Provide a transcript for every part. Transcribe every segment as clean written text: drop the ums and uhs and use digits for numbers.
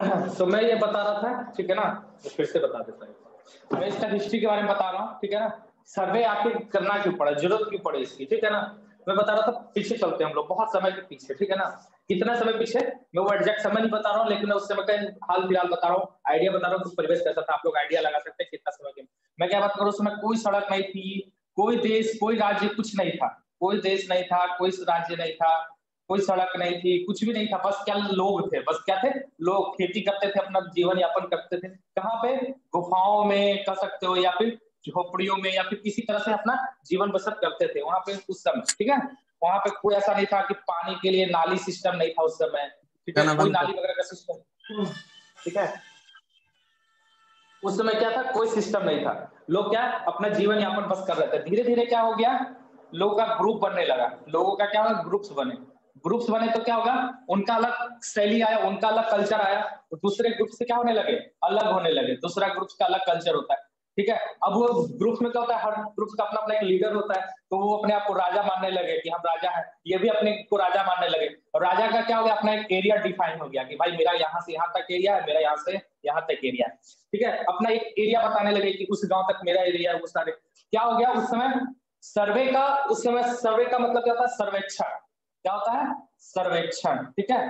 तो मैं ये बता रहा था, ठीक है ना, तो फिर से बता देता हूँ। मैं इसका हिस्ट्री के बारे में बता रहा हूँ, ठीक है ना। सर्वे आखिर करना क्यों पड़ा, जरूरत क्यों पड़ी इसकी, ठीक है ना। मैं बता रहा था, पीछे चलते हैं हम लोग बहुत समय के पीछे, ठीक है ना। कितना समय पीछे, मैं वो एग्जैक्ट समय नहीं बता रहा हूँ, लेकिन उस समय का हाल फिलहाल बता रहा हूँ, आइडिया बता रहा हूँ कुछ परिवेश कैसा था, आप लोग आइडिया लगा सकते हैं कितना समय के। मैं क्या बात करूँ, उस समय कोई सड़क नहीं थी, कोई देश कोई राज्य कुछ नहीं था, कोई देश नहीं था, कोई राज्य नहीं था, कोई सड़क नहीं थी, कुछ भी नहीं था, बस क्या लोग थे, बस क्या थे, लोग खेती करते थे, अपना जीवन यापन करते थे। कहाँ पे, गुफाओं में कह सकते हो, या फिर झोपड़ियों में, या फिर किसी तरह से अपना जीवन बसर करते थे वहां पे उस समय, ठीक है। वहां पे कोई ऐसा नहीं था कि पानी के लिए नाली सिस्टम नहीं था उस समय, ठीक है, कोई नाली वगैरह का सिस्टम, ठीक है। उस समय क्या था, कोई सिस्टम नहीं था, लोग क्या अपना जीवन यापन बस कर रहे थे। धीरे धीरे क्या हो गया, लोगों का ग्रुप बनने लगा, लोगों का क्या होगा, ग्रुप्स बने, ग्रुप्स बने तो क्या होगा, उनका अलग शैली आया, उनका अलग कल्चर आया, तो दूसरे ग्रुप से क्या होने लगे, अलग होने लगे, दूसरा ग्रुप का अलग कल्चर होता है, ठीक है। अब वो ग्रुप में क्या होता है, हर ग्रुप का अपना अपना एक लीडर होता है, तो वो अपने आप को राजा मानने लगे कि हम राजा हैं, ये भी अपने को राजा मानने लगे, और राजा का क्या हो गया, अपना एक एरिया डिफाइन हो गया कि भाई मेरा यहाँ से यहाँ तक एरिया है, मेरा यहाँ से यहाँ तक एरिया है, ठीक है। अपना एक एरिया बताने लगे कि उस गांव तक मेरा एरिया है, वो सारे क्या हो गया उस समय सर्वे का, उस समय सर्वे का मतलब क्या होता है, सर्वेक्षण, क्या होता है, सर्वेक्षण, ठीक है।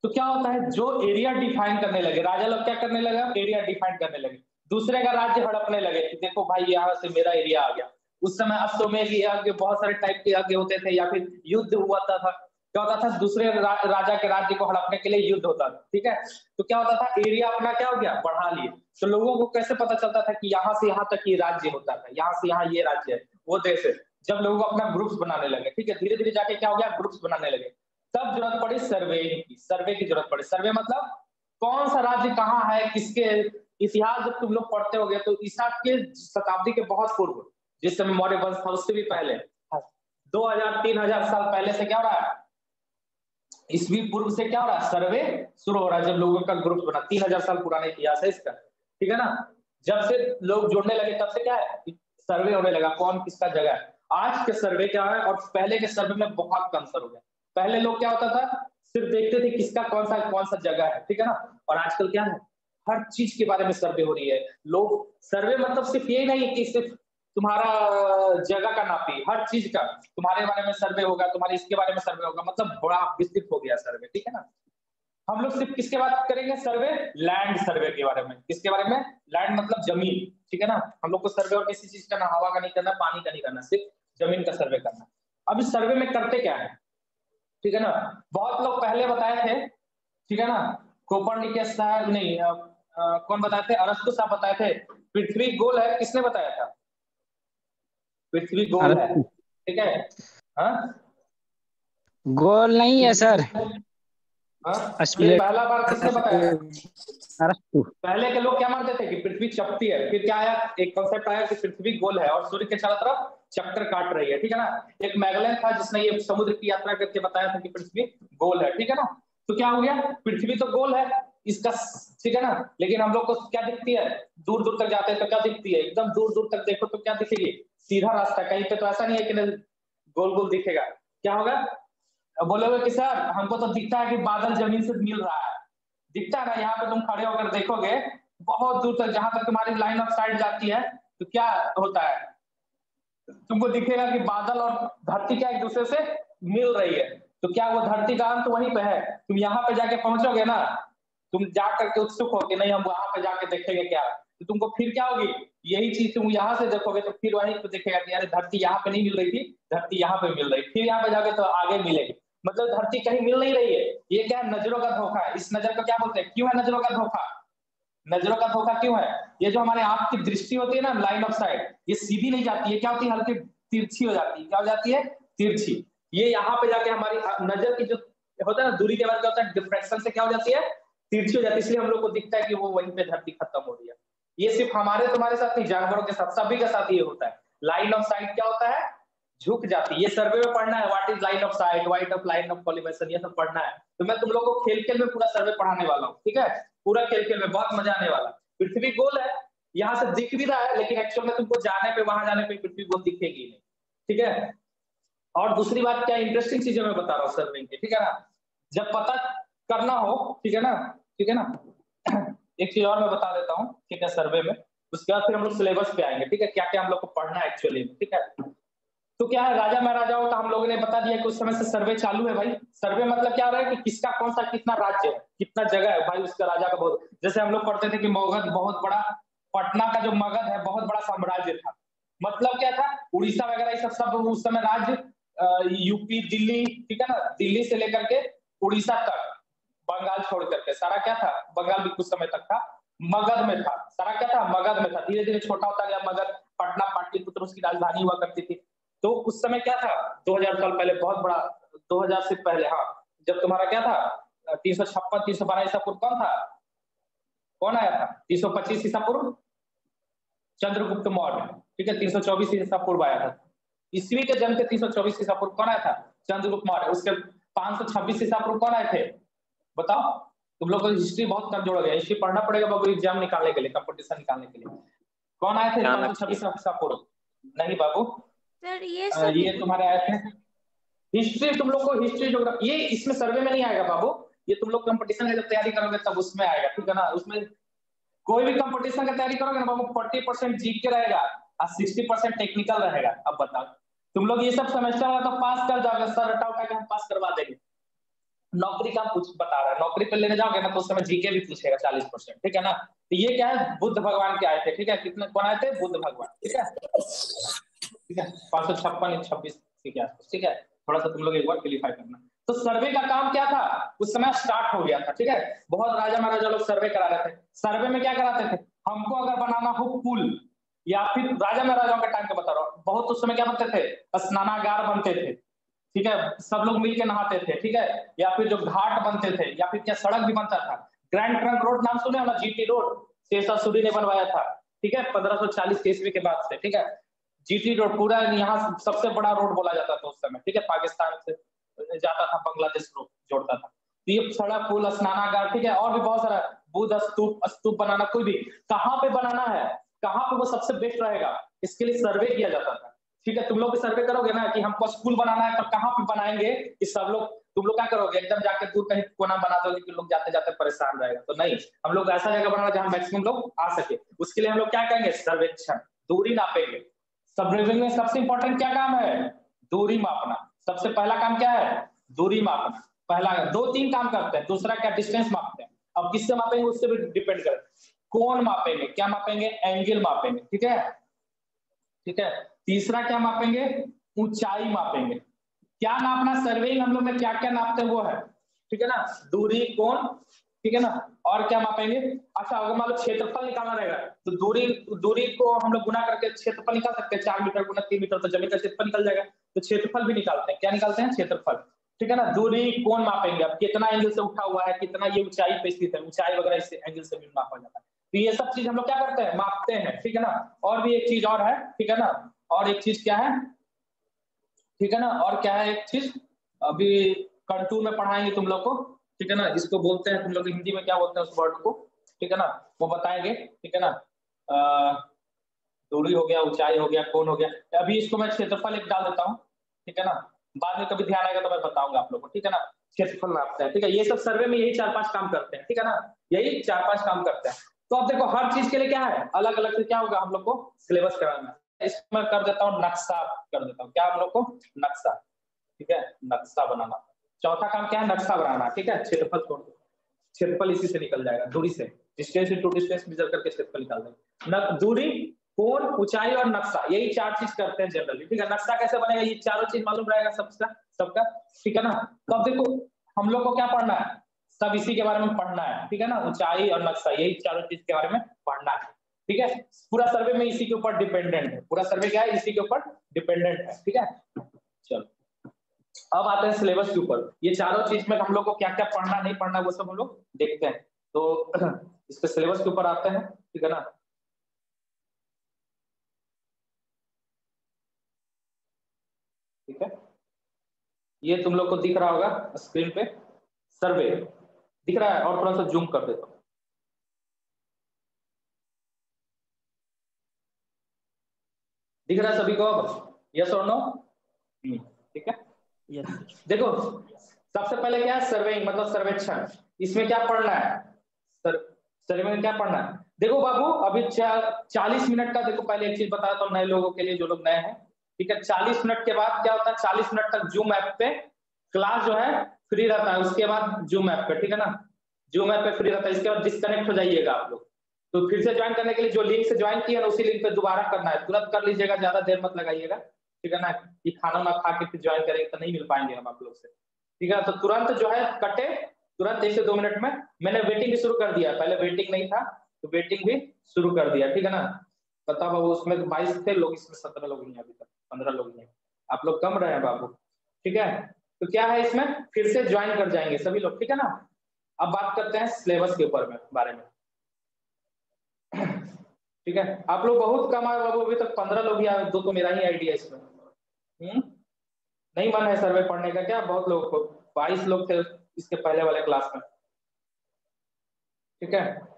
तो क्या होता है, जो एरिया डिफाइन करने लगे, राजा लोग क्या करने लगे, एरिया डिफाइन करने लगे, दूसरे का राज्य हड़पने लगे कि देखो भाई यहाँ से मेरा एरिया आ गया। उस समय अश्वमेध यज्ञ, बहुत सारे टाइप के यज्ञ होते थे, या फिर युद्ध हुआ था, क्या होता था, दूसरे राजा के राज्य को हड़पने के लिए युद्ध होता था, ठीक है। तो क्या होता था, एरिया अपना क्या हो गया, बढ़ा लिए। तो लोगों को कैसे पता चलता था कि यहाँ से यहाँ तक ये राज्य होता था, यहाँ से यहाँ ये राज्य है, वो देश है। जब लोग अपना ग्रुप्स बनाने लगे, ठीक है, धीरे धीरे जाके क्या हो गया, ग्रुप्स बनाने लगे, तब जरूरत पड़ी सर्वे की, सर्वे की जरूरत पड़ी। सर्वे मतलब कौन सा राज्य कहाँ है, किसके, इतिहास जब तुम लोग पढ़ते होगे तो ईसा के शताब्दी के बहुत पूर्व, जिस समय मौर्य वंश था उससे भी पहले, 2000 3000 साल पहले से क्या हो रहा है, ईसवी पूर्व से क्या हो रहा है, सर्वे शुरू हो रहा है, जब लोगों का ग्रुप बना, 3000 साल पुराना इतिहास है इसका, ठीक है ना। जब से लोग जुड़ने लगे तब से क्या है, सर्वे होने लगा, कौन किसका जगह है। आज के सर्वे क्या है और पहले के सर्वे में बहुत अंतर हो गया। पहले लोग क्या होता था, सिर्फ देखते थे किसका कौन सा जगह है, ठीक है ना। और आजकल क्या है, हर चीज के बारे में सर्वे हो रही है। लोग सर्वे मतलब सिर्फ ये नहीं कि सिर्फ तुम्हारा जगह का नापी, हर चीज का तुम्हारे बारे में सर्वे होगा, तुम्हारे इसके बारे में सर्वे होगा, मतलब बड़ा विस्तृत हो गया सर्वे, ठीक है ना। हम लोग सिर्फ किसके बात करेंगे, सर्वे, लैंड सर्वे के बारे में, किसके बारे में, लैंड मतलब जमीन, ठीक है ना। हम लोग को सर्वे और किसी चीज का ना हवा का नहीं करना, पानी का नहीं करना, सिर्फ जमीन का सर्वे करना। अब इस सर्वे में करते क्या है, ठीक है ना। बहुत लोग पहले बताए थे, ठीक है ना, कोपरनिकस साहब नहीं, कौन बताए थे, अरस्तु साहब बताए थे, पृथ्वी गोल है, किसने बताया था, पृथ्वी गोल है, ठीक है। हाँ, गोल नहीं है सर, हाँ, ये स्प्लिट। पहला बार किसने बताया, अरस्तु। पहले के लोग क्या मानते थे कि पृथ्वी चपटी है, फिर क्या आया, एक कॉन्सेप्ट आया कि पृथ्वी गोल है और सूर्य के चारों तरफ चक्कर काट रही है, ठीक है ना। एक मैगलेन था जिसने ये समुद्र की यात्रा करके बताया था कि पृथ्वी गोल है, ठीक है ना। तो क्या हो गया, पृथ्वी तो गोल है इसका, ठीक है ना, लेकिन हम लोग को क्या दिखती है, दूर दूर तक जाते हैं तो क्या दिखती है, एकदम दूर दूर तक देखो तो क्या दिखेगी, सीधा रास्ता, कहीं पे तो ऐसा नहीं है कि गोल गोल दिखेगा। क्या होगा, बोलोगे कि सर हमको तो दिखता है कि बादल जमीन से मिल रहा है, दिखता है ना, यहाँ पे तुम खड़े होकर देखोगे बहुत दूर तक, जहां तक तुम्हारी लाइन ऑफ साइट जाती है, तो क्या होता है, तुमको दिखेगा कि बादल और धरती क्या एक दूसरे से मिल रही है। तो क्या वो धरती का अंत वहीं पे है, तुम यहाँ पे जाके पहुंचोगे ना, तुम जा करके उत्सुक हो कि नहीं हम वहां पे जाके देखेंगे क्या, तो तुमको फिर क्या होगी, यही चीज तुम यहाँ से देखोगे तो फिर वहीं पे दिखेगा कि अरे धरती यहाँ पे नहीं मिल रही थी, धरती यहाँ पे मिल रही, फिर यहाँ पे जाके तो आगे मिलेगी, मतलब धरती कहीं मिल नहीं रही है। ये क्या है, नजरों का धोखा है। इस नजर को क्या बोलते हैं, क्यों है नजरों का धोखा, नजरों का धोखा क्यों है, ये जो हमारे आंख की दृष्टि होती है ना, लाइन ऑफ साइट, ये सीधी नहीं जाती है, क्या होती है, हल्की तिरछी हो जाती है, क्या हो जाती है, तिरछी। ये यहाँ पे जाके हमारी नजर की जो होता है ना, दूरी के बाद क्या होता है, डिफ्रेक्शन से क्या हो जाती है, तिरछी हो जाती है, इसलिए हम लोग को दिखता है कि वो वहीं पे धरती खत्म हो रही है। ये सिर्फ हमारे तुम्हारे साथ नहीं, जानवरों के साथ, सभी के साथ ये होता है। लाइन ऑफ साइट क्या होता है, झुक जाती है। ये सर्वे में पढ़ना है, what is line of site, what of line of collimation, ये सब पढ़ना है। तो मैं तुम लोग को खेल खेल में पूरा सर्वे पढ़ाने वाला हूँ, ठीक है, पूरा खेल खेल में, बहुत मजा आने वाला। पृथ्वी गोल है, यहाँ से दिख भी रहा है, लेकिन एक्चुअल में तुमको जाने पे, वहां जाने पे पृथ्वी गोल दिखेगी नहीं, ठीक है। और दूसरी बात क्या इंटरेस्टिंग चीजें मैं बता रहा हूँ सर्विंग की, ठीक है ना, जब पता करना हो, ठीक है ना, ठीक है ना, एक चीज और मैं बता देता हूँ, ठीक है, सर्वे में। उसके बाद फिर हम लोग सिलेबस पे आएंगे, ठीक है, क्या क्या हम लोग को पढ़ना है एक्चुअली, ठीक है। तो क्या है, राजा महाराजाओं का हम लोगों ने बता दिया कि उस समय से सर्वे चालू है भाई। सर्वे मतलब क्या हो रहा है कि किसका कौन सा कितना राज्य है, कितना जगह है भाई, उसका राजा का बहुत, जैसे हम लोग पढ़ते थे कि मगध बहुत बड़ा, पटना का जो मगध है बहुत बड़ा साम्राज्य था। मतलब क्या था, उड़ीसा वगैरह ये सब उस समय राज्य, यूपी, दिल्ली, ठीक है ना, दिल्ली से लेकर के उड़ीसा तक, बंगाल छोड़ करके सारा क्या था, बंगाल भी कुछ समय तक था, मगध में था। सारा क्या था, मगध में था। धीरे धीरे छोटा होता गया मगध, पटना पाटलिपुत्र उसकी राजधानी हुआ करती थी। तो उस समय क्या था, 2000 साल पहले बहुत बड़ा, 2000 से पहले, हाँ, जब तुम्हारा क्या था, 356 312 ईसा पूर्व कौन था, कौन आया था, 325 ईसा पूर्व चंद्रगुप्त मौर्य, ठीक है, 324 ईसा पूर्व आया था। ईस्वी के जन्म के 324 ईसा पूर्व कौन आया था, चंद्रगुप्त मौर्य। उसके 526 ईसा पूर्व कौन आए थे, बताओ। तुम लोग को हिस्ट्री बहुत कमजोर हो गया, हिस्ट्री पढ़ना पड़ेगा बाबू एग्जाम निकालने के लिए, कंपटीशन निकालने के लिए। कौन आए थे 526 ईसा पूर्व, नहीं बाबू सर ये सब ये तुम्हारे आए थे। हिस्ट्री तुम लोग को, हिस्ट्री ज्योग्राफी ये इसमें सर्वे में नहीं आएगा बाबू, ये तुम लोग कंपटीशन की जब तैयारी करोगे तब उसमें आएगा, ठीक है ना। उसमें कोई भी कंपटीशन की तैयारी करोगे ना बाबू, 40% जीके रहेगा और 60% टेक्निकल रहेगा। अब बताओ, तुम लोग ये सब सेमेस्टर में तो पास कर जाओगे, सर हटा उठा के हम पास करवा देंगे। नौकरी का कुछ बता रहा है, नौकरी पे लेने जाओगे ना तो उस समय जीके भी पूछेगा 40%, ठीक है ना। तो ये क्या है, बुद्ध भगवान के आए थे, ठीक है, कितने कौन आए थे, बुद्ध भगवान, ठीक है, ठीक है, 556 26 के आसपास, ठीक है। थोड़ा सा तुम लोग एक बार क्लियर करना। तो सर्वे का काम क्या था, उस समय स्टार्ट हो गया था, ठीक है। बहुत राजा महाराजा लोग सर्वे करा रहे थे। सर्वे में क्या कराते थे, हमको अगर बनाना हो पुल, या फिर राजा महाराजाओं का टाइम का बता रहा हूँ, बहुत उस समय क्या बनते थे, स्नानागार बनते थे, ठीक है, सब लोग मिलके नहाते थे, ठीक है, या फिर जो घाट बनते थे, या फिर क्या सड़क भी बनता था। ग्रैंड ट्रंक रोड नाम सुने हो ना, जीटी रोड, शेरशाह सूरी ने बनवाया था, ठीक है, 1540 ईस्वी के बाद से, ठीक है। जीटी रोड पूरा यहाँ सबसे बड़ा रोड बोला जाता था उस समय, ठीक है, पाकिस्तान से जाता था, बांग्लादेश को जोड़ता था। तो ये सड़क, पुल, स्नानागार, ठीक है, और भी बहुत सारा, बुद्ध स्तूप, स्तूप बनाना, कोई भी कहाँ पे बनाना है, कहाँ पे वो सबसे बेस्ट रहेगा, इसके लिए सर्वे किया जाता था, ठीक है। तुम लोग भी सर्वे करोगे ना कि हमको स्कूल बनाना है तो कहाँ पे बनाएंगे, कि सब लोग, तुम लोग क्या करोगे, एकदम जाके दूर कहीं कोना बना दोगे कि लोग जाते जाते परेशान रहेगा, तो नहीं, हम लोग ऐसा जगह बनाना जहाँ मैक्सिमम लोग आ सके। उसके लिए हम लोग क्या करेंगे, सर्वेक्षण, दूरी नापेंगे। सर्वेक्षण में सबसे इंपॉर्टेंट क्या काम है, दूरी मापना। सबसे पहला काम क्या है, दूरी मापना। पहला 2-3 काम करते हैं, दूसरा क्या, डिस्टेंस मापते हैं। अब किससे मापेंगे उससे भी डिपेंड करे, कोण मापेंगे, क्या मापेंगे, एंगल मापेंगे, ठीक है, ठीक है। तीसरा क्या मापेंगे, ऊंचाई मापेंगे। क्या नापना, सर्वेइंग हम लोग में क्या क्या नापते हैं वो है, ठीक है ना, दूरी, कोण, ठीक है ना, और क्या मापेंगे। अच्छा, अगर मान लो क्षेत्रफल निकालना रहेगा तो दूरी, दूरी को हम लोग गुना करके क्षेत्रफल निकाल सकते हैं, 4 मीटर गुना 3 मीटर, तो जमीन का क्षेत्रफल निकल जाएगा। तो क्षेत्रफल भी निकालते हैं, क्या निकालते हैं, क्षेत्रफल, ठीक है ना। दूरी, कोण मापेंगे, अब कितना एंगल से उठा हुआ है, कितना ये ऊंचाई पे स्थित है, ऊंचाई वगैरह इससे एंगल से भी मापा जाता है। तो ये सब चीज हम लोग क्या करते हैं, मापते हैं, ठीक है ना। और भी एक चीज और है, ठीक है ना, और एक चीज क्या है, ठीक है ना, और क्या है एक चीज, अभी कंटूर में पढ़ाएंगे तुम लोग को, ठीक है ना। इसको बोलते हैं तुम लोग हिंदी में क्या बोलते हैं उस वर्ड को, ठीक है ना, वो बताएंगे, ठीक है ना। दूरी हो गया, ऊंचाई हो गया, कोण हो गया। अभी इसको मैं क्षेत्रफल एक डाल देता हूँ, ठीक है ना, बाद में कभी ध्यान आएगा तो मैं बताऊंगा आप लोग को, ठीक है ना। क्षेत्रफल नापते हैं, ठीक है। ये सब सर्वे में यही 4-5 काम करते हैं, ठीक है ना, यही 4-5 काम करते हैं। तो अब देखो हर चीज के लिए क्या है, अलग अलग से क्या होगा, हम लोग को सिलेबस कराना है। इसको मैं कर देता हूँ नक्शा, कर देता हूँ, क्या हम लोग को, नक्शा, ठीक है, नक्शा बनाना। चौथा काम क्या है, नक्शा बनाना, ठीक है। क्षेत्रफल छोड़ दो, क्षेत्रफल इसी से निकल जाएगा, दूरी से, डिस्टेंस इनटू डिस्टेंस मेजर करके क्षेत्रफल निकाल देंगे। दूरी, कोण, ऊंचाई और नक्शा, यही 4 चीज करते हैं जनरली, ठीक है। नक्शा कैसे बनेगा, ये चारों चीज मालूम रहेगा सबका, ठीक है ना। तो अब देखो हम लोग को क्या पढ़ना है, सब इसी के बारे में पढ़ना है, ठीक है ना। ऊंचाई और नक्शा, यही चारों चीज के बारे में पढ़ना है, ठीक है। पूरा सर्वे में इसी के ऊपर डिपेंडेंट है, पूरा सर्वे क्या है, इसी के ऊपर डिपेंडेंट है, ठीक है। चलो अब आते हैं सिलेबस के ऊपर। ये चारों चीज में हम लोग को क्या क्या पढ़ना नहीं पढ़ना वो सब हम लोग देखते हैं। तो इसके सिलेबस के ऊपर आते हैं, ठीक है ना। ठीक है, ये तुम लोग को दिख रहा होगा स्क्रीन पे, सर्वे दिख रहा है, और थोड़ा सा जूम कर देता हूं, दिख रहा है सभी को अब, यस और नो, ठीक है। देखो सबसे पहले क्या है, सर्वेइंग मतलब सर्वेक्षण। इसमें क्या पढ़ना है, सर्वे में क्या पढ़ना है? देखो बाबू अभी 40 मिनट का, देखो पहले एक चीज बता दो नए लोगों के लिए जो लोग नए हैं, ठीक है। 40 मिनट के बाद क्या होता है, 40 मिनट तक जूम ऐप पे क्लास जो है फ्री रहता है। उसके बाद जूम ऐप पे, ठीक है ना, जूम ऐप पे फ्री रहता है। इसके बाद डिस्कनेक्ट हो जाइएगा आप लोग। तो फिर से ज्वाइन करने के लिए जो लिंक से ज्वाइन किया ना उसी लिंक पे दोबारा करना है, तुरंत कर लीजिएगा, ज्यादा देर मत लगाइएगा, ठीक है ना। ये खाना ना खा के फिर ज्वाइन करेंगे तो नहीं मिल पाएंगे हम आप लोग से, ठीक है। तो तुरंत जो है कटे, तुरंत 1 से 2 मिनट में। मैंने वेटिंग भी शुरू कर दिया, पहले वेटिंग नहीं था तो वेटिंग भी शुरू कर दिया, ठीक है ना। बताओ बाबू, उसमें 22 थे लोग, इसमें 17 लोग नहीं, अभी तक 15 लोग नहीं, आप लोग कम रहे हैं बाबू, ठीक है। तो क्या है इसमें, फिर से ज्वाइन कर जाएंगे सभी लोग, ठीक है ना। अब बात करते हैं सिलेबस के ऊपर में बारे में, ठीक है। आप लोग बहुत कम आए बाबू, अभी तक 15 लोग ही आए, 2 तो मेरा ही आइडिया इसमें। नहीं मन है सर्वे पढ़ने का क्या? बहुत लोगों को, 22 लोग थे इसके पहले वाले क्लास में, ठीक है।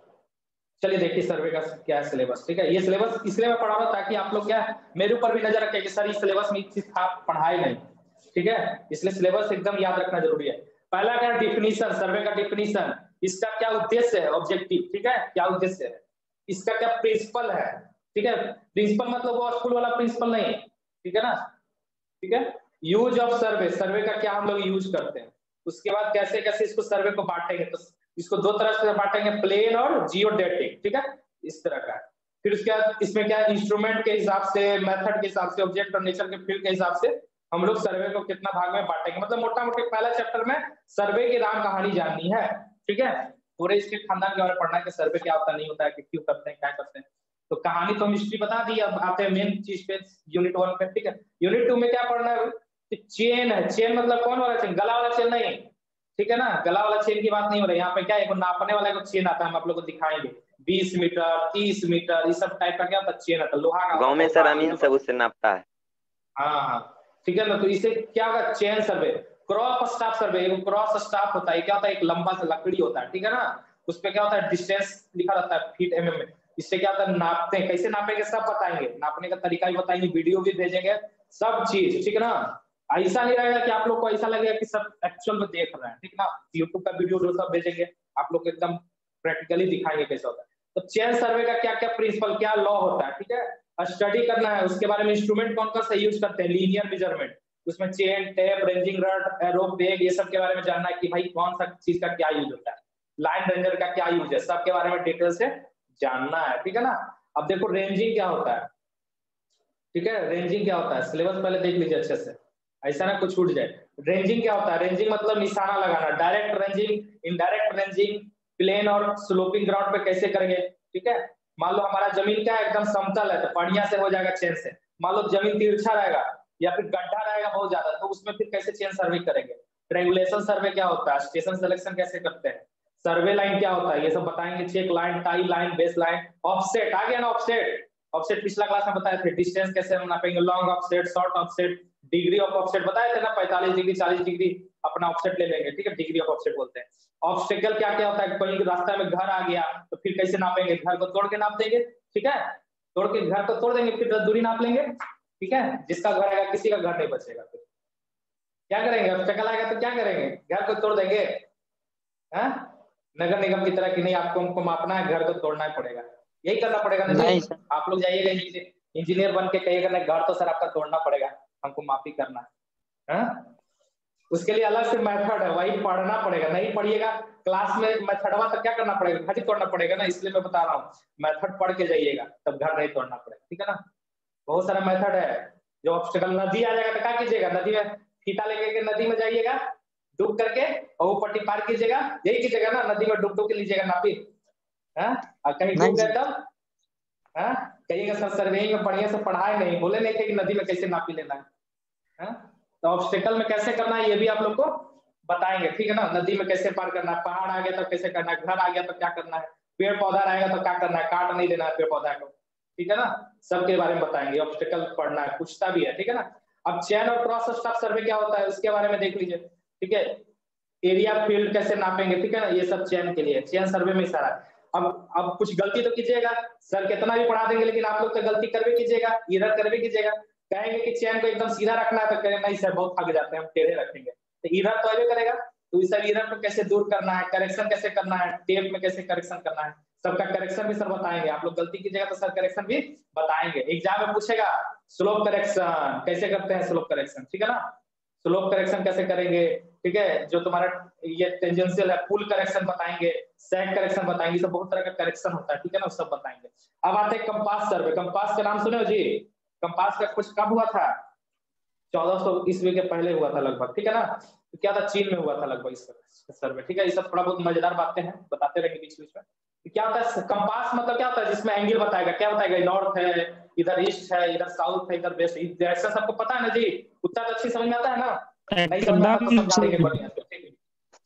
चलिए देखिए सर्वे का क्या है सिलेबस, ठीक है। ये सिलेबस इसलिए मैं पढ़ा रहा हूं ताकि आप लोग क्या मेरे ऊपर भी नजर रखें कि सर इस सिलेबस में चीज आप पढ़ाए नहीं, ठीक है। इसलिए सिलेबस एकदम याद रखना जरूरी है। पहला क्या, डिफिनीशन, सर्वे का डिफिनीशन, इसका क्या उद्देश्य है, ऑब्जेक्टिव, ठीक है, क्या उद्देश्य है, इसका क्या प्रिंसिपल है, ठीक है। प्रिंसिपल मतलब वो स्कूल वाला प्रिंसिपल नहीं, ठीक है ना, ठीक है। यूज ऑफ सर्वे, सर्वे का क्या हम लोग यूज करते हैं। उसके बाद कैसे कैसे इसको सर्वे को बांटेंगे, तो इसको 2 तरह से बांटेंगे, प्लेन और जियोडेटिक, ठीक है, इस तरह का। फिर उसके बाद इसमें क्या इंस्ट्रूमेंट के हिसाब से, मेथड के हिसाब से, ऑब्जेक्ट और नेचर के फील्ड के हिसाब से हम लोग सर्वे को कितना भाग में बांटेंगे। मतलब मोटा मोटी पहला चैप्टर में सर्वे की राम कहानी जाननी है, ठीक है। पूरे इसके खानदान के बारे में पढ़ना है कि सर्वे क्या होता नहीं होता है, कि क्यों करते हैं, क्या करते हैं। तो कहानी तो हम हिस्ट्री बता दी, अब आते हैं मेन चीज पे, यूनिट 1 पे, ठीक है। यूनिट 2 में क्या पढ़ना है, चेन है। चेन मतलब कौन वाला चेन, गला वाला चेन नहीं, ठीक है ना, गला वाला चेन की बात नहीं हो रही यहाँ पे। क्या है, नापने वाला एक चेन आता है, हम आप लोग को दिखाएंगे, 20 मीटर 30 मीटर, इस सब टाइप का क्या होता है, चेन आता है, लोहा का। गांव में सर अमीन सब उससे नापता है। हाँ हाँ, ठीक है ना। तो इसे क्या होगा, चेन सर्वे। क्रॉस स्टाफ सर्वे, एक क्रॉस स्टाफ होता है, क्या होता है, एक लंबा सा लकड़ी होता है, ठीक है ना। उस पे क्या होता है, डिस्टेंस लिखा रहता है फीट एमएम में। इससे क्या होता है, नापते हैं, कैसे नापेंगे सब बताएंगे, नापने का तरीका भी बताएंगे, वीडियो भी भेजेंगे, सब चीज, ठीक है ना। ऐसा नहीं रहेगा कि आप लोग को ऐसा लगेगा कि सब एक्चुअल में देख रहे हैं, ठीक है ना। यूट्यूब का वीडियो जो सब भेजेंगे, आप लोग को एकदम प्रैक्टिकली दिखाएंगे कैसे होता है। तो चेन सर्वे का क्या क्या प्रिंसिपल, क्या लॉ होता है, ठीक है, स्टडी करना है। उसके बारे में इंस्ट्रूमेंट कौन कौन सा यूज करते हैं, लीनियर मेजरमेंट, उसमें chain, tape, ranging rod, arrow, peg, ये सब के बारे में जानना है कि भाई कौन सा चीज का क्या यूज होता है, लाइन रेंजर का क्या यूज है, सबके बारे में डिटेल से जानना है, ठीक है ना। अब देखो रेंजिंग क्या होता है, ठीक है, रेंजिंग क्या होता है, सिलेबस पहले देख लीजिए अच्छे से, ऐसा ना कुछ छूट जाए। रेंजिंग क्या होता है, रेंजिंग मतलब निशाना लगाना, direct ranging, indirect ranging, plane और स्लोपिंग ग्राउंड पे कैसे करेंगे, ठीक है। मान लो हमारा जमीन क्या है, एकदम समतल है, तो बढ़िया से हो जाएगा चेन से। मान लो जमीन तिरछा रहेगा या फिर गड्ढा रहेगा बहुत ज्यादा, तो उसमें फिर कैसे चेन सर्वे करेंगे। ट्रायंगुलेशन सर्वे क्या होता है, स्टेशन सिलेक्शन कैसे करते हैं, सर्वे लाइन क्या होता है, ये सब बताएंगे। Check line, tie line, base line, offset आ गया ना, ऑफसेट, ऑफसेट पिछला क्लास में बताए थे। डिस्टेंस कैसे हम नापेंगे, long offset, short offset, degree of offset बताए थे ना, 45 डिग्री 40 डिग्री अपना ऑफसेट ले लेंगे, ठीक है, डिग्री ऑफ ऑफसेट बोलते हैं। ऑब्स्टेकल क्या क्या होता है, कोई रास्ता में घर आ गया तो फिर कैसे नापेंगे, घर को तोड़ के नाप देंगे, ठीक है, तोड़ के घर को तोड़ देंगे, फिर दूरी नाप लेंगे, ठीक है। जिसका घर आएगा किसी का घर नहीं बचेगा, फिर क्या करेंगे, ऑब्स्टेकल आएगा तो क्या करेंगे, घर को तोड़ देंगे, है नगर निगम की तरह कि नहीं आपको हमको मापना है, घर को तोड़ना पड़ेगा, यही करना पड़ेगा नहीं। आप लोग जाइएगा इंजीनियर बन के कहिएगा नहीं, घर तो सर आपका तोड़ना पड़ेगा, हमको मापी करना है। उसके लिए अलग से मेथड है, वही पढ़ना पड़ेगा, नहीं पढ़िएगा क्लास में मेथडवा तो क्या करना पड़ेगा, घर ही तोड़ना पड़ेगा ना। इसलिए मैं बता रहा हूँ मेथड पढ़ के जाइएगा, तब घर नहीं तोड़ना पड़ेगा, ठीक है ना। बहुत सारा मेथड है। जो ऑब्स्टेकल, नदी आ जाएगा तो क्या कीजिएगा, नदी में फीता लेके के नदी में जाइएगा, डूब करके और वो पट्टी पार कीजिएगा, यही कीजिएगा ना, नदी में डूब डूब के लीजिएगा नापी, और कहीं डूब गए तब कहिएगा सर सर्वेइंग में बढ़िया से पढ़ाए नहीं, बोले नहीं थे कि नदी में कैसे नापी लेना है। तो ऑब्स्टेकल में कैसे करना है ये भी आप लोग को बताएंगे, ठीक है ना। नदी में कैसे पार करना है, पहाड़ आ गया तो कैसे करना है, घर आ गया तो क्या करना है, पेड़ पौधा रहेगा तो क्या करना है, काट नहीं देना है पेड़ पौधा को, ठीक है ना। सबके बारे में बताएंगे, ऑब्स्टेकल पढ़ना है, पूछता भी है, ठीक है ना। अब चेन और क्रॉस स्टाफ सर्वे क्या होता है उसके बारे में देख लीजिए, ठीक है। एरिया फील्ड कैसे नापेंगे, ठीक है ना, ये सब चेन के लिए, चेन सर्वे में सारा। अब कुछ गलती तो कीजिएगा, सर कितना भी पढ़ा देंगे लेकिन आप लोग तो गलती कर भी कीजिएगा, इधर कर भी कीजिएगा। कहेंगे कि चेन को एकदम सीधा रखना है तो कहेंगे नहीं सर बहुत थक जाते हैं, हम टेढ़े रखेंगे, तो इधर तो अभी करेगा। तो इस इधर को कैसे दूर करना है, करेक्शन कैसे करना है, टेप में कैसे करेक्शन करना है, सबका करेक्शन भी सर बताएंगे। आप लोग गलती कीजिएगा तो सर करेक्शन भी बताएंगे। एग्जाम में पूछेगा स्लोप करेक्शन कैसे करते हैं, स्लोप करेक्शन, ठीक है ना, स्लोप करेक्शन कैसे करेंगे, ठीक है, जो तुम्हारा ये टेंजेंशियल है, पुल करेक्शन बताएंगे, सैग करेक्शन बताएंगे, सब बहुत तरह का करेक्शन होता है, ठीक है ना, सब बताएंगे। अब आते हैं कंपास सर्वे। कंपास का नाम सुने हो जी? कंपास का कुछ कब हुआ था? 1400 ईस्वी के पहले हुआ था लगभग, ठीक है ना। तो क्या था, चीन में हुआ था लगभग इसका सर्वे, ठीक है। ये सब थोड़ा बहुत मजेदार बातें हैं, बताते रहेंगे बीच बीच में। क्या होता है कंपास, मतलब क्या होता है, जिसमें एंगल बताएगा, क्या बताएगा, नॉर्थ है, इधर ईस्ट है, इधर साउथ है, इधर वेस्ट, ऐसा सबको पता है ना जी? उत्तर दक्षिण समझ में आता है ना? नहीं समझ आता तो समझा देंगे बढ़िया से,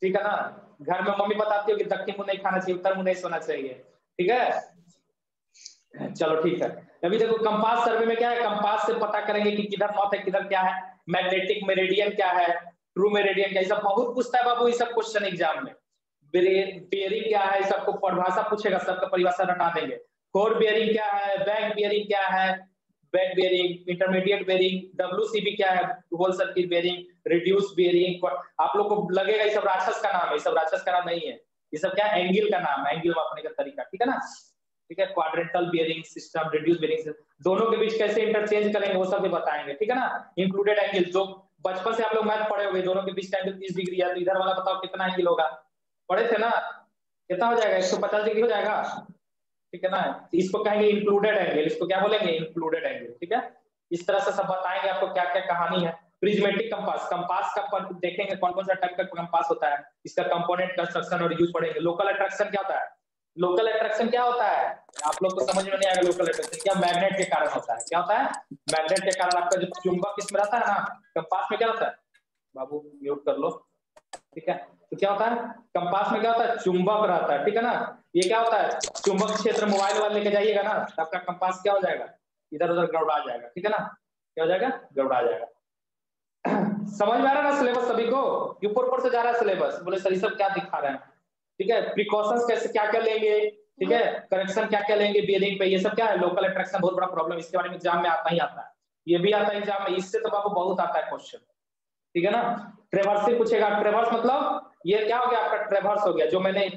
ठीक है ना। घर में मम्मी बताती हो कि दक्षिण मुंह नहीं खाना चाहिए, उत्तर मुंह नहीं सोना चाहिए, ठीक है। चलो ठीक है। अभी देखो कंपास सर्वे में क्या है, कंपास से पता करेंगे कि किधर नॉर्थ है किधर क्या है, मैग्नेटिक मेरिडियन क्या है, ट्रू मेरिडियन क्या है, सब बहुत पूछता है बाबू, ये सब क्वेश्चन एग्जाम में। बेयरिंग क्या है, सबको परिभाषा पूछेगा, सबका परिभाषा रटा देंगे। कोर बेयरिंग क्या है, बैक बेयरिंग क्या है, back bearing, intermediate bearing, WCB क्या है, whole circle bearing, reduce bearing. आप लोग को लगेगा ये सब राक्षस का नाम है, ये सब राक्षस का नाम नहीं है, ये सब क्या है, एंगल का नाम है, एंगल मापने का तरीका, ठीक है ना, ठीक है। Quadrantal bearing system, reduce bearing, दोनों के बीच कैसे इंटरचेंज करेंगे वो सब भी बताएंगे, ठीक है ना। इंक्लूडेड एंगल, जो बचपन से आप लोग मैथ पढ़े होंगे, दोनों के बीच का एंगल 30 डिग्री है, तो इधर वाला बताओ कितना एंगल होगा, पढ़े थे ना, कितना हो जाएगा, 150 डिग्री हो जाएगा, ठीक है ना। इसको कहेंगे इंक्लूडेड एंगल, इसको क्या बोलेंगे, इंक्लूडेड एंगल, ठीक है। इस तरह से सब बताएंगे आपको क्या क्या कहानी है। प्रिज्मेटिक कंपास, कंपास का देखेंगे कौन कौन सा टाइप का कंपास होता है, इसका कंपोनेंट, कंस्ट्रक्शन और यूज पढ़ेंगे। लोकल अट्रैक्शन क्या होता है, लोकल अट्रैक्शन क्या होता है, आप लोग को समझ में नहीं आएगा। लोकल अट्रैक्शन क्या, मैग्नेट के कारण होता है, क्या होता है, मैग्नेट के कारण आपका जो चुंबक इसमें रहता है ना, कंपास में क्या होता है, बाबू म्यूट कर लो, ठीक है। तो क्या होता है, कंपास में क्या होता है, चुंबक रहता है, ठीक है ना। ये क्या होता है, चुंबक क्षेत्र मोबाइल वाले लेके जाइएगा ना, तो आपका कंपास क्या हो जाएगा, इधर उधर गड़बड़ा जाएगा, ठीक है ना, क्या हो जाएगा, गड़बड़ा जाएगा। समझ में आ रहा है ना सिलेबस सभी को? ऊपर ऊपर से जा रहा है सिलेबस, बोले सर ये सब क्या दिखा रहे हैं, ठीक है। प्रिकॉशंस कैसे क्या क्या लेंगे, ठीक है, करेक्शन क्या क्या लेंगे बियरिंग पे, ये सब क्या है, लोकल अट्रैक्शन बहुत बड़ा प्रॉब्लम, इसके बारे में एग्जाम में आता ही आता है, ये भी आता है एग्जाम में, इससे तो बाबू बहुत आता है क्वेश्चन, ठीक है ना। ट्रेवर्स से पूछेगा, ट्रेवर्स मतलब ये क्या हो गया आपका, ट्रेवर्स हो गया, जो मैंने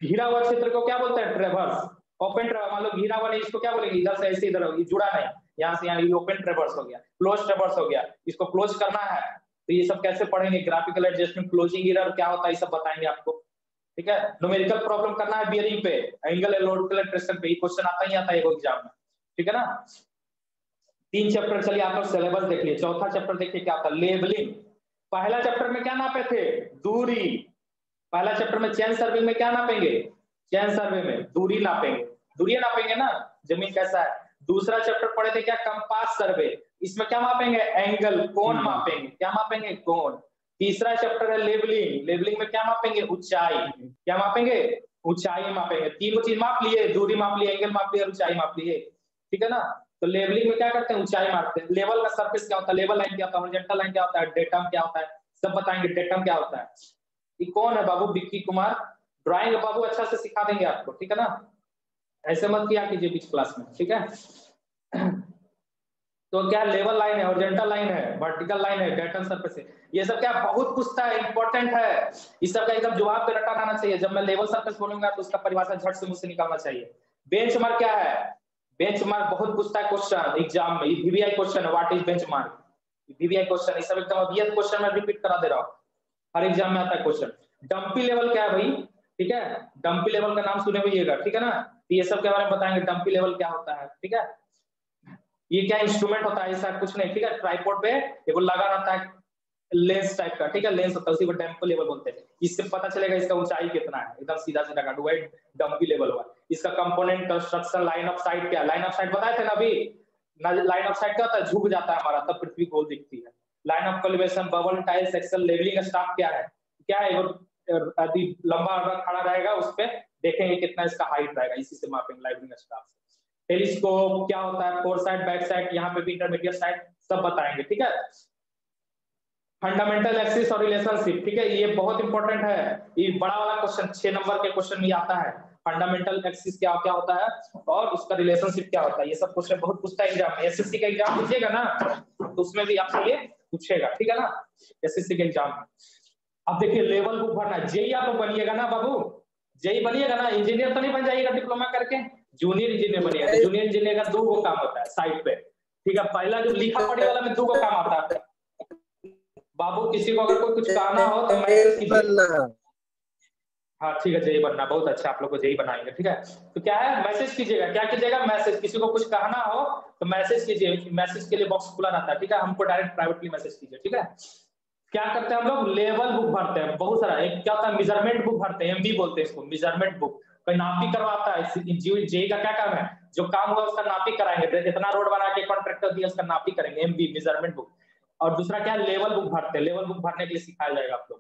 घिरा हुआ क्षेत्र को क्या बोलते हैं, ट्रेवर्स। ओपन ट्रेवर्स, मान लो घिरा हुआ नहीं, इसको क्या बोलेंगे, इधर से ऐसे इधर होगी, जुड़ा नहीं, यहाँ से यहाँ, ये ओपन ट्रेवर्स हो गया, क्लोज ट्रेवर्स हो गया, इसको क्लोज करना है, तो ये सब कैसे पढ़ेंगे, ग्राफिकल एडजस्टमेंट, क्लोजिंग एरर क्या होता है, ये सब बताएंगे आपको, ठीक है। न्यूमेरिकल प्रॉब्लम करना है बियरिंग पे, एंगल लोकल अट्रैक्शन पे, ये क्वेश्चन आता ही आता है एग्जाम में, ठीक है ना। 3 चैप्टर चलिए आप लोग सिलेबस देख लिए। चौथा चैप्टर देखिए क्या होता है, लेबलिंग। पहला चैप्टर में क्या नापे थे, दूरी। पहला चैप्टर में चेन सर्वे में क्या नापेंगे, चेन सर्वे में दूरी नापेंगे, दूरी नापेंगे ना, जमीन कैसा है। दूसरा चैप्टर पढ़े थे क्या, कंपास सर्वे, इसमें क्या मापेंगे, एंगल, कोण मापेंगे, क्या मापेंगे, कोण। तीसरा चैप्टर है लेबलिंग, लेबलिंग में क्या मापेंगे, ऊंचाई, क्या मापेंगे, ऊंचाई मापेंगे। तीनों चीज माप लिए, दूरी माप लिए, एंगल माप लिए, ऊंचाई माप लिए, ठीक है ना। तो लेवलिंग में क्या करते हैं, ऊंचाई मापते हैं। लेवल का सरफेस क्या होता है, लेवल लाइन क्या होता है, हॉरिजॉन्टल लाइन क्या होता है, डेटम क्या होता है, सब बताएंगे। डेटम क्या होता है, ये कौन है बाबू, विक्की कुमार, ड्राइंग बाबू अच्छा से सिखा देंगे आपको, ठीक है ना, ऐसे मत किया कीजिए बीच क्लास में, ठीक है। तो क्या लेवल लाइन है, हॉरिजॉन्टल लाइन है, वर्टिकल लाइन है, डेटम सरफेस है, ये सब क्या बहुत पूछता है, इंपॉर्टेंट है, इस सब का एकदम जवाब पे रटा आना चाहिए। जब मैं लेवल सरफेस बोलूंगा तो उसका परिभाषा झट से मुंह से निकालना चाहिए। बेंचमार्क क्या है, बेंचमार्क बहुत पूछता है क्वेश्चन एग्जाम में, वीवीआई क्वेश्चन है, what is benchmark, VVI question, ये सब एकदम अभियत क्वेश्चन में रिपीट करा दे रहा हूं, हर एग्जाम में आता है क्वेश्चन। डंपी लेवल क्या है भाई, ठीक है, डंपी लेवल का नाम सुने होइएगा, ठीक है ना, तो ये सब के बारे में बताएंगे, डंपी लेवल क्या होता है, ठीक है। ये क्या इंस्ट्रूमेंट होता है, ऐसा कुछ नहीं, ठीक है, ट्राइपॉड पे ये वो लगा रहता है, लेंस टाइप का, ठीक है, लेंस होता है, उसी को डंपी लेवल बोलते हैं। इससे पता चलेगा इसका ऊंचाई कितना है, एकदम सीधा सीधा काट हुआ डंपी लेवल हुआ। इसका component, construction, line of site क्या, लाइन ऑफ साइट बताए थे ना अभी, लाइन ऑफ साइट क्या होता है, झुक जाता है हमारा, तब पृथ्वी गोल दिखती है। Line of calibration, bubble, tile, section, levelling staff क्या है, क्या है, यदि लंबा खड़ा रहेगा उस पे देखेंगे कितना इसका हाइट रहेगा, इसी से मापेंगे लेवलिंग स्टाफ से। टेलीस्कोप क्या होता है, फोर साइड, बैक साइड, यहाँ पे भी इंटरमीडिएट साइड, सब बताएंगे, ठीक है। फंडामेंटल एक्सिस और रिलेशनशिप, ठीक है, ये बहुत इंपॉर्टेंट है, ये बड़ा वाला क्वेश्चन 6 नंबर के क्वेश्चन में आता है। फंडामेंटल एक्सिस क्या क्या होता है और उसका रिलेशनशिप क्या होता है, ये सब क्वेश्चन बहुत पूछता है एग्जाम में। एसएससी का एग्जाम पूछेगा ना तो उसमें भी आपसे ये पूछेगा, ठीक है ना, एसएससी के एग्जाम में। अब देखिए लेवल बुक भरना, जेई आप लोग बनिएगा ना बाबू, जेई बनिएगा ना, इंजीनियर तो नहीं बन जाइएगा डिप्लोमा करके, जूनियर इंजीनियर बनिएगा। जूनियर इंजीनियर का 2 काम होता है साइड पे, ठीक है। पहला जो लिखा पढ़ी वाला में 2 काम आता है बाबू। किसी को अगर कोई कुछ कहना हो तो मैसेज कीजिए। हाँ ठीक है, जेई बनना बहुत अच्छा, आप लोग को जेई बनाएंगे, ठीक है। तो क्या है, मैसेज कीजिएगा। क्या कीजिएगा, मैसेज। किसी को कुछ कहना हो तो मैसेज कीजिए, मैसेज के लिए बॉक्स खुला रहता है, ठीक है। हमको डायरेक्ट प्राइवेटली मैसेज कीजिए, ठीक है। क्या करते हैं हम लोग, लेवल बुक भरते हैं बहुत सारा। एक क्या होता है, मेजरमेंट बुक भरते हैं, एमबी बोलते हैं इसको, मेजरमेंट बुक। कोई नापी करवाता है, जेई का क्या काम है, जो काम हुआ उसका नापी कराएंगे। इतना रोड बना के कॉन्ट्रैक्टर दिया, उसका नापी करेंगे, एमबी, मेजरमेंट बुक। और दूसरा क्या, लेवल बुक भरते हैं। लेवल बुक भरने के लिए सिखाया जाएगा आप लोग,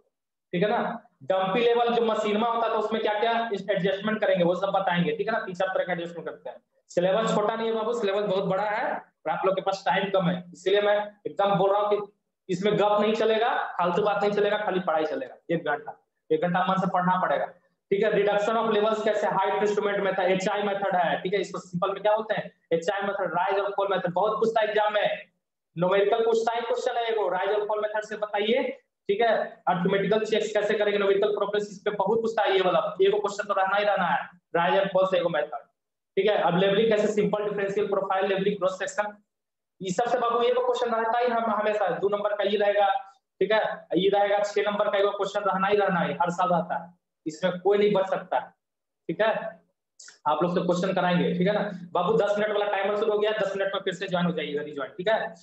ठीक है ना। डंपी लेवल जो मशीन में होता है, तो उसमें क्या क्या एडजस्टमेंट करेंगे वो सब बताएंगे, ठीक है ना। 3-4 तरह का एडजस्टमेंट करते हैं। सिलेबस छोटा नहीं है बाबू, सिलेबस बहुत बड़ा है और आप लोग के पास टाइम कम है, इसलिए मैं एकदम बोल रहा हूँ कि इसमें गप नहीं चलेगा, फालतू बात नहीं चलेगा, खाली पढ़ाई चलेगा। 1 घंटा मन से पढ़ना पड़ेगा, ठीक है। रिडक्शन ऑफ लेवल्स कैसे, height instrument method, HI method है, ठीक है। इसको सिंपल में क्या बोलते हैं, एचआई मेथड, राइज और फॉल मेथड। बहुत पूछता है एग्जाम में, न्यूमेरिकल पूछता है क्वेश्चन है वो, राइज और फॉल मेथड से बताइए, ठीक है। अर्थमेटिकल चेक्स कैसे करेंगे, न्यूमेरिकल प्रोपर्टीज पे बहुत पूछता है ये वाला। एगो क्वेश्चन तो रहना ही रहना है, राइज एंड फॉल से एगो मेथड, ठीक है। अब लेवलिंग कैसे, simple differential profile, levelling cross section, ये सब से बाबू ये क्वेश्चन रहता ही हम हमेशा। 2 नंबर का ये रहेगा, ठीक है। ये रहेगा 6 नंबर का एगो क्वेश्चन रहना ही रहना है, हर साल रहता है, इसमें कोई नहीं बच सकता, ठीक है। आप लोग से क्वेश्चन कराएंगे, ठीक है ना बाबू। 10 मिनट वाला टाइमर शुरू हो गया, 10 मिनट में फिर से ज्वाइन हो जाइएगा, रिज्वाइन, ठीक है।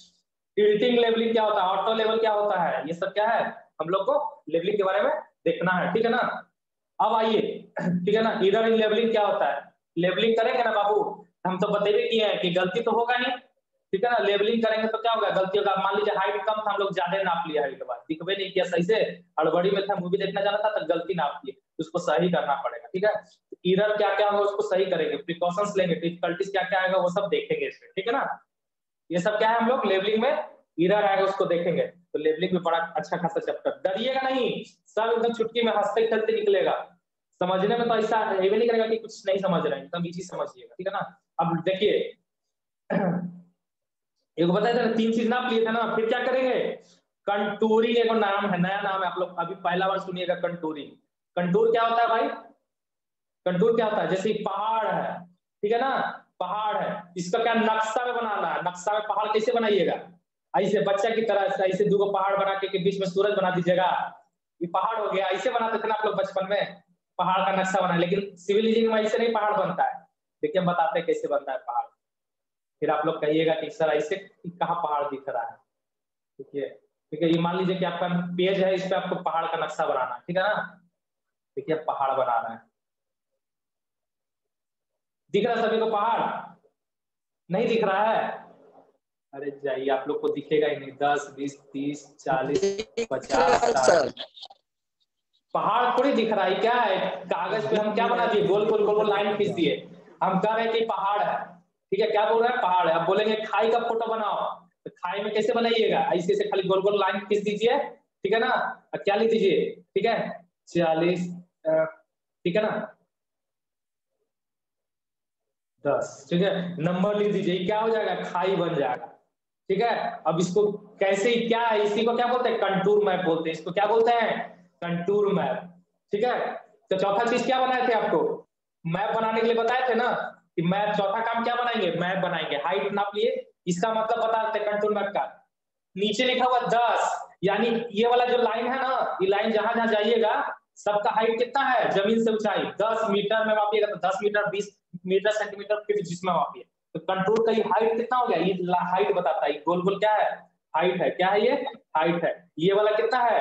एडिटिंग लेवलिंग क्या होता है, ऑटो लेवल क्या होता है, ये सब क्या है हम लोग को लेवलिंग के बारे में देखना है, ठीक है ना। अब आइए, ठीक है ना, इधर लेवलिंग क्या होता है, लेवलिंग करेंगे ना बाबू, हम तो बतेबे किए हैं कि गलती तो होगा नहीं, ठीक है ना। लेवलिंग करेंगे तो क्या होगा, गलती होगा। मान लीजिए हाइट कम था, हम लोग ज्यादा नाप लिया, हाइट के बाद दिखबे नहीं किया सही से, हड़बड़ी में था, मूवी देखना जाना था तो गलती नाप ली, उसको सही करना पड़ेगा, ठीक है। इधर क्या क्या होगा उसको सही करेंगे, प्रिकॉशंस लेंगे, डिफिकल्टीज क्या क्या आएगा वो सब देखेंगे इसमें, ठीक है ना। ये सब क्या है हम लोग लेवलिंग में, इधर आएगा उसको देखेंगे। तो लेवलिंग में बड़ा अच्छा खासा चैप्टर, डरिएगा नहीं, सब एकदम चुटकी में हंसते खेलते निकलेगा। समझने में तो ऐसा ये भी नहीं करेगा कि कुछ नहीं समझ रहे हैं, एकदम इजी समझिएगा, ठीक है ना। अब देखिए, एक बताया था 3 चीज नाप लिए थे ना, फिर क्या करेंगे, कंटूरिंग एक नाम है, नया नाम है, आप लोग अभी पहला बार सुनिएगा कंटूरिंग। कंटूर क्या होता है भाई, कंटूर क्या होता है, जैसे पहाड़ है, ठीक है ना, पहाड़ है, इसका क्या नक्शा में बनाना है। नक्शा में पहाड़ कैसे बनाइएगा, ऐसे बच्चा की तरह ऐसे 2 पहाड़ बना के बीच में सूरज बना दीजिएगा, ये पहाड़ हो गया। ऐसे बनाते थे ना आप लोग बचपन में, पहाड़ का नक्शा बना। लेकिन सिविल इंजीनियरिंग में ऐसे नहीं पहाड़ बनता है, देखिए हम बताते हैं कैसे बनता है पहाड़, फिर आप लोग कहिएगा कि सर ऐसे कहाँ पहाड़ दिख रहा है, ठीक है। ठीक है, ये मान लीजिए कि आपका पेज है, इस पे आपको पहाड़ का नक्शा बनाना है, ठीक है ना। देखिए पहाड़ बना रहे हैं, दिख रहा है सभी को पहाड़, नहीं दिख रहा है, अरे जाइए आप लोग को दिखेगा ही नहीं। 10, 20, 30, 40, 50, 60 पहाड़ थोड़ी दिख रहा है, क्या है, कागज पे हम क्या बना दिए, गोल गोल गोल गोल लाइन खींच दिए, हम कह रहे हैं कि पहाड़ है, ठीक है। क्या बोल रहे हैं, पहाड़ है। अब बोलेंगे खाई का फोटो बनाओ, तो खाई में कैसे बनाइएगा, ऐसे से खाली गोल गोल लाइन खींच दीजिए, ठीक है ना। क्या लिख दीजिए, ठीक है, 40, ठीक है ना, 10, ठीक है, नंबर लिख दीजिए, क्या हो जाएगा, खाई बन जाएगा, ठीक है। अब इसको कैसे, क्या है, इसी को क्या बोलते हैं, कंटूर मैप बोलते हैं, इसको क्या बोलते हैं, कंटूर मैप, ठीक है। तो चौथा चीज क्या बनाए थे आपको, मैप बनाने के लिए बताए थे ना कि मैप, चौथा काम क्या बनाएंगे, मैप बनाएंगे। हाइट नाप लिए, इसका मतलब बता देते कंटूर मैप का। नीचे लिखा हुआ 10, यानी ये वाला जो लाइन है ना, ये लाइन जहां जहां जाइएगा सबका हाइट कितना है, जमीन से ऊंचाई 10 मीटर में मापिएगा, तो 10 मीटर, 20 मीटर, सेंटीमीटर, फीट, जिसमें मापिए। तो कंटूर का ये हाइट कितना हो गया, ये हाइट बताता है, गोल गोल क्या है, हाइट है, क्या है ये, हाइट है। ये वाला कितना है,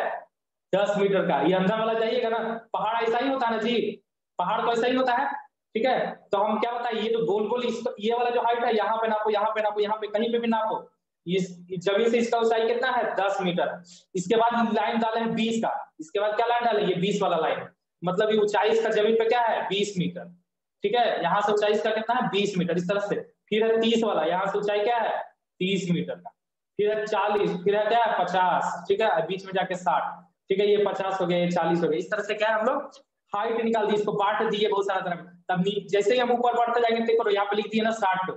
10 मीटर का। ये अंदर वाला जाइएगा ना, पहाड़ ऐसा ही होता है ना जी, पहाड़ तो ऐसा ही होता है, ठीक है। तो हम क्या बताए, ये जो गोल गोल ये वाला जो हाइट है, यहाँ पे नापो, यहाँ पे नापो, यहाँ पे कहीं पे भी नापो, ये जमीन से इसका ऊंचाई कितना है, 10 मीटर। इसके बाद लाइन डाले हैं 20 का, इसके बाद क्या लाइन डाले, ये 20 वाला लाइन, मतलब ये ऊंचाई इसका जमीन पे क्या है, 20 मीटर, ठीक है। यहाँ से ऊंचाई इसका कितना है, 20 मीटर, इस तरह से। फिर है 30 वाला, यहाँ से ऊंचाई क्या है, 30 मीटर का। फिर है 40, फिर है क्या है 50, ठीक है, बीच में जाके 60, ठीक है। ये 50 हो गया, ये 40 हो गया, इस तरह से क्या है हम लोग हाइट निकाल दी, इसको बांट दिए बहुत सारा तरह। तब जैसे ही हम ऊपर बढ़ते जाएंगे, देखो यहाँ पे लिख दिए ना 60,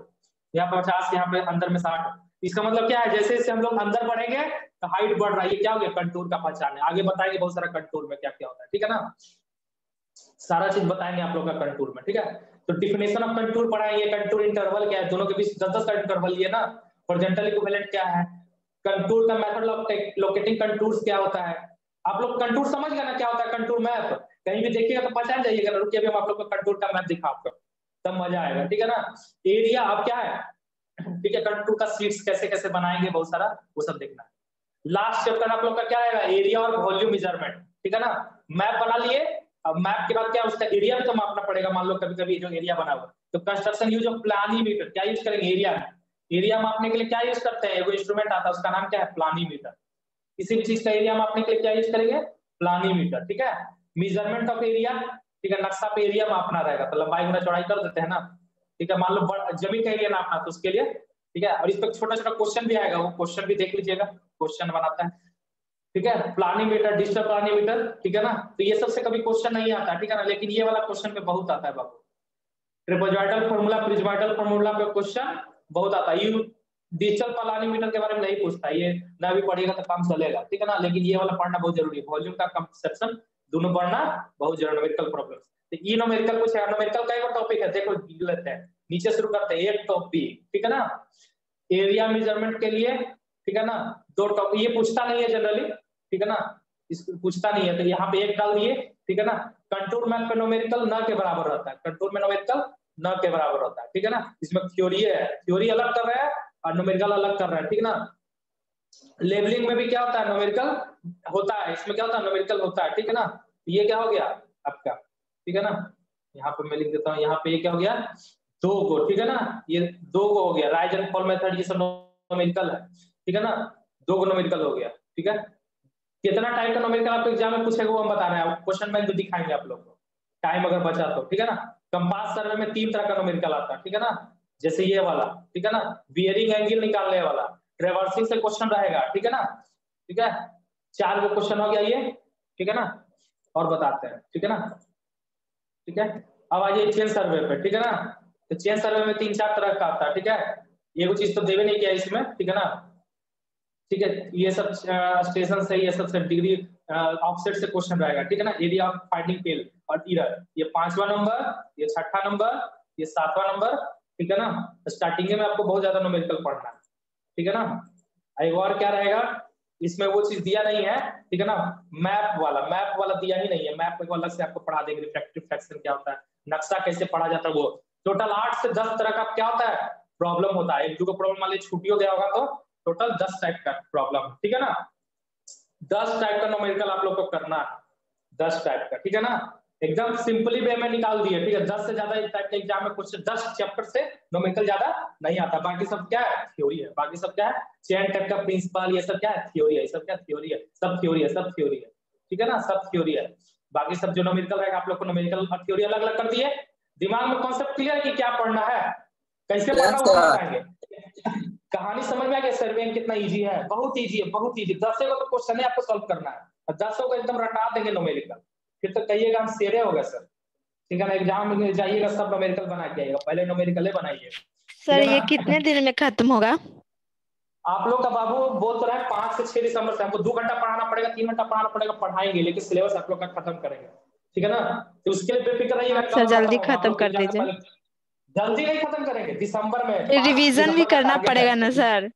यहाँ 50, यहाँ पे अंदर में 60। इसका मतलब क्या है, जैसे जैसे हम लोग अंदर बढ़ेंगे तो हाइट बढ़ रहा है, ये क्या हो गया, कंटूर का पहचान है। आगे बताएंगे बहुत सारा कंटूर में क्या क्या होता है, ठीक है ना। सारा चीज बताएंगे आप लोग का कंटूर में, ठीक है। तो डिफिनेशन ऑफ कंटूर पढ़ाएंगे, कंटूर इंटरवल क्या है, दोनों के बीच 10-10 का इंटरवल ये ना, हॉरिजॉन्टल इक्विवेलेंट क्या है, कंटूर का मेथड ऑफ लोकेटिंग कंटूर्स क्या होता है। आप लोग कंटूर समझ गए ना क्या होता है कंटूर मैप, कहीं भी देखिएगा तो पहचान जाइएगा। रुकिए अभी हम आप लोग को कंटूर का मैप दिखा आपको, तब मजा आएगा, ठीक है ना। एरिया अब क्या है, ठीक है, कंटूर का शीट्स कैसे कैसे बनाएंगे बहुत सारा, वो सब देखना है। लास्ट चैप्टर आप लोग का क्या आएगा, एरिया और वॉल्यूम मेजरमेंट, ठीक है ना। मैप बना लिए, अब मैप के बाद क्या उसका एरिया भी तो मापना पड़ेगा। मान लो कभी कभी जो एरिया बना हुआ, तो कंस्ट्रक्शन यूज ऑफ प्लानीमीटर, क्या यूज करेंगे एरिया में। एरिया मापने के लिए क्या यूज करते हैं, एगो इंस्ट्रूमेंट आता है उसका नाम क्या है, प्लानीमीटर। किसी भी चीज का एरिया मापने के लिए क्या यूज करेंगे, प्लानीमीटर, ठीक है। मेजरमेंट ऑफ एरिया, ठीक है, नक्शा पे एरिया मापना रहेगा तो लंबाई गुना चौड़ाई कर देते हैं ना, ठीक है। मान लो जमीन का एरिया नापना तो उसके लिए, ठीक है। और इस पर छोटा छोटा क्वेश्चन भी आएगा, वो क्वेश्चन भी देख लीजिएगा, क्वेश्चन बनाता है, ठीक है। प्लानीमीटर, डिजिटल प्लानीमीटर, ठीक है ना। तो ये सबसे कभी क्वेश्चन नहीं आता, ठीक है ना, लेकिन ये वाला क्वेश्चन पे बहुत आता है बाबू। ट्रेपेजॉइडल फार्मूला, प्रिज्माइडल फार्मूला पे क्वेश्चन बहुत आता है। यू डिजिटल प्लानीमीटर के बारे में नहीं पूछता, ये ना भी पढ़िएगा तो काम चलेगा, ठीक है ना, लेकिन ये वाला पढ़ना बहुत जरूरी है। वॉल्यूम का कंसेप्शन दोनों पढ़ना बहुत जरूरी, न्यूमेरिकल प्रॉब्लम्स। तो ई न्यूमेरिकल कुछ है, न्यूमेरिकल का एक टॉपिक है, देखो लेते हैं, नीचे शुरू करते हैं, एक टॉपिक, ठीक है ना। एरिया मेजरमेंट के लिए, ठीक है ना, दो टॉपिक, ये पूछता नहीं है जनरली, ठीक है ना, इसको पूछता नहीं है, तो यहाँ पे एक डाल दिए, ठीक है ना। कंटूर मैप पे न्यूमेरिकल न के बराबर रहता है, कंटूर में न्यूमेरिकल न के बराबर होता है, ठीक है ना। इसमें थ्योरी है, थ्योरी अलग कर रहा है और न्यूमेरिकल अलग कर रहा है, ठीक है ना। लेबलिंग में भी क्या होता है, न्यूमेरिकल होता है, इसमें क्या होता है, न्यूमेरिकल होता है, ठीक है ना। ये क्या हो गया आपका, ठीक है ना, यहाँ पे मैं लिख देता हूँ, यहाँ पे ये क्या हो गया, दो गो, ठीक है ना, ये दो गो हो गया, राइज एंड फॉल मेथड, ये सब न्यूमेरिकल है, ठीक है ना, दो गो न्यूमेरिकल हो गया, ठीक है। कितना टाइप का न्यूमेरिकल आपको एग्जाम में पूछेगा वो हम बता रहे हैं, क्वेश्चन बैंक दिखाएंगे आप लोग को, टाइम अगर बचा तो, ठीक है ना। कंपास सर्वे में 3 तरह का न्यूमेरिकल आता है, ठीक है ना, जैसे ये वाला, ठीक है ना, बियरिंग एंगल निकालने वाला, ट्रेवर्सिंग से क्वेश्चन रहेगा, ठीक है ना, ठीक है। 4 गो क्वेश्चन हो गया ये, ठीक है ना, और बताते हैं, ठीक है ना, ठीक है। अब आइए चेन सर्वे पे, ठीक है ना। तो चेन सर्वे में 3-4 तरह का आता है, ठीक है। ये कुछ चीज तो देवे नहीं किया इसमें, ठीक है ना, ठीक है। ये सब स्टेशन से, ये सबसे डिग्री ऑफसेट से क्वेश्चन रहेगा, ठीक है ना। एरिया ऑफ फाइंडिंग टेल और इरर, ये 5वां नंबर, ये 6ठा नंबर, ये 7वां नंबर, ठीक है ना। स्टार्टिंग में आपको बहुत ज्यादा न्यूमेरिकल पढ़ना है, ठीक है ना। एक और क्या रहेगा, इसमें वो चीज दिया नहीं है, ठीक है ना, मैप वाला दिया ही नहीं है, मैप को अलग से आपको पढ़ा देंगे, रिफ्रैक्टिव फ्रैक्शन क्या होता है, नक्शा कैसे पढ़ा जाता है, वो टोटल 8 से 10 तरह का क्या होता है, प्रॉब्लम होता है। एक दो प्रॉब्लम मान लीजिए छुट्टी हो गया होगा तो टोटल 10 टाइप का प्रॉब्लम, ठीक है ना। 10 टाइप का न्यूमेरिकल आप लोग को करना है, 10 टाइप का, ठीक है ना। एकदम सिंपली वे में निकाल दिए, ठीक है। 10 से ज्यादा इस टाइप के एग्जाम में क्वेश्चन 10 चैप्टर से न्यूमेरिकल ज्यादा नहीं आता, बाकी सब क्या है, थ्योरी है, बाकी सब क्या है, चेन टाइप का प्रिंसिपल, ये सब क्या है, थ्योरी है, सब क्या थ्योरी है, सब थ्योरी है, सब थ्योरी है, ठीक है ना, सब थ्योरी है। बाकी सब जो न्यूमेरिकल रहेगा आप लोग को न्यूमेरिकल और थ्योरी अलग अलग कर दिए। दिमाग में कॉन्सेप्ट क्लियर है कि क्या पढ़ना है, कैसे पढ़ना वो बताएंगे। कहानी समझ में आ गया, सर्वेइंग कितना इजी है, बहुत इजी है, बहुत इजी। 10 को तो क्वेश्चन है आपको सॉल्व करना है, और 10 को एकदम रटा देंगे न्यूमेरिकल, फिर तो कहिएगा हम शेरे हो गए सर, ठीक है ना। एग्जाम में जाइएगा सब न्यूमेरिकल बना के आइएगा, पहले न्यूमेरिकल बनाइए सर। ये कितने दिन में खत्म होगा? आप लोग का बाबू बोल तो रहा है 5 से 6 दिसंबर से, हमको 2 घंटा पढ़ाना पड़ेगा, 3 घंटा पढ़ाना पड़ेगा, पढ़ाएंगे, लेकिन सिलेबस आप लोग का खत्म करेंगे, ठीक है ना। तो उसके लिए बेफिक्र रहिएगा, सर जल्दी खत्म कर दीजिए। जल्दी नहीं खत्म करेंगे, दिसंबर में, फिर रिवीजन भी करना पड़ेगा ना सर,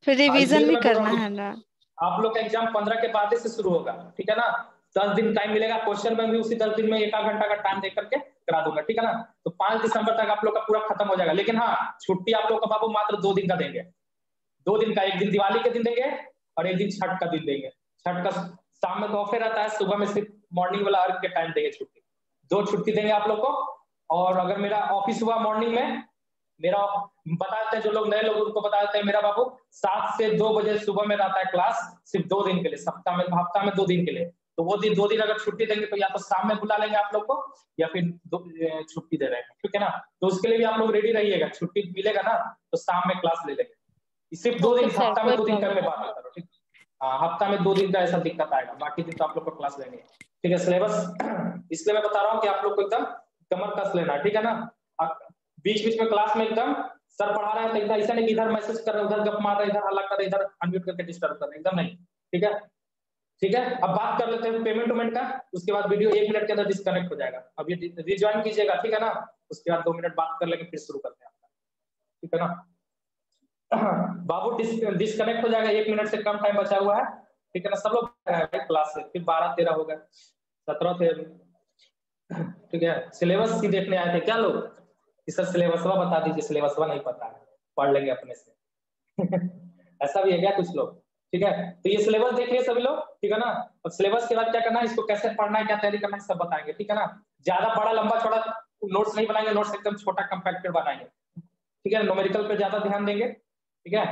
फिर रिवीजन भी करना है ना। आप लोग का एग्जाम 15 के बाद से शुरू होगा, ठीक है ना। 10 दिन टाइम मिलेगा, क्वेश्चन बैंक भी उसी 10 दिन में 1 घंटा का टाइम देकर के करा दूंगा, ठीक है ना। तो 5 दिसंबर तक आप लोग का पूरा खत्म हो जाएगा, लेकिन हाँ छुट्टी आप लोग का बाबू मात्र 2 दिन का देंगे, 2 दिन का, एक दिन दिवाली के दिन देंगे और एक दिन छठ का दिन देंगे। छठ का शाम में तो ऑफे रहता है, सुबह में सिर्फ मॉर्निंग वाला अर्घ के टाइम देंगे छुट्टी, 2 छुट्टी देंगे आप लोग को। और अगर मेरा ऑफिस हुआ मॉर्निंग में, मेरा बता देते हैं जो लोग नए लोग उनको बता देते हैं, मेरा बाबू 7 से 2 बजे सुबह में रहता है क्लास, सिर्फ 2 दिन के लिए, हफ्ता में 2 दिन के लिए। तो वो 2 दिन अगर छुट्टी देंगे तो या तो शाम में बुला लेंगे आप लोग को, या फिर छुट्टी दे रहे हैं, ठीक है ना। तो उसके लिए भी आप लोग रेडी रहिएगा, छुट्टी मिलेगा ना तो शाम में क्लास ले लेंगे। सिर्फ 2 दिन, हफ्ता में 2 दिन करने बात करो, ठीक। हाँ हफ्ता में 2 दिन का ऐसा दिक्कत आएगा, बाकी दिन तो आप लोग को क्लास लेंगे, ठीक है। सिलेबस इसलिए मैं बता रहा हूँ कि आप लोग को एकदम कमर कस लेना, ठीक है ना। बीच बीच में क्लास में एकदम सर पढ़ा रहे हैं तो एकदम ऐसा नहीं कि इधर मैसेज कर रहे, उधर गप मार रहे, इधर हल्ला कर रहे, इधर अनम्यूट करके डिस्टर्ब कर रहे, एकदम नहीं, ठीक है। ठीक है, अब बात कर लेते हैं पेमेंट वेमेंट का, उसके बाद वीडियो 1 मिनट के अंदर डिस्कनेक्ट हो जाएगा। अब ये रिज्वाइन कीजिएगा, ठीक है ना, उसके बाद 2 मिनट बात कर लेंगे, फिर शुरू करते हैं, ठीक है ना। बाबू डिस्कनेक्ट हो जाएगा, 1 मिनट से कम टाइम बचा हुआ है, ठीक है ना, सब लोग क्लास से, फिर 12-13 हो गए, 17 थे अभी, ठीक है। सिलेबस ही देखने आए थे क्या लोग कि सर सिलेबसवा बता दीजिए, सिलेबसवा नहीं पता है, पढ़ लेंगे अपने से। ऐसा भी है क्या कुछ लोग, ठीक है। तो ये सिलेबस देखिए सभी लोग, ठीक है ना। और सिलेबस के बाद क्या करना है, इसको कैसे पढ़ना है, क्या तैयारी करना है, सब बताएंगे, ठीक है ना। ज्यादा बड़ा लंबा चौड़ा नोट्स नहीं बनाएंगे, नोट्स एकदम छोटा कंपैक्टेड बनाएंगे, ठीक है। न्यूमेरिकल पे ज्यादा ध्यान देंगे, ठीक है।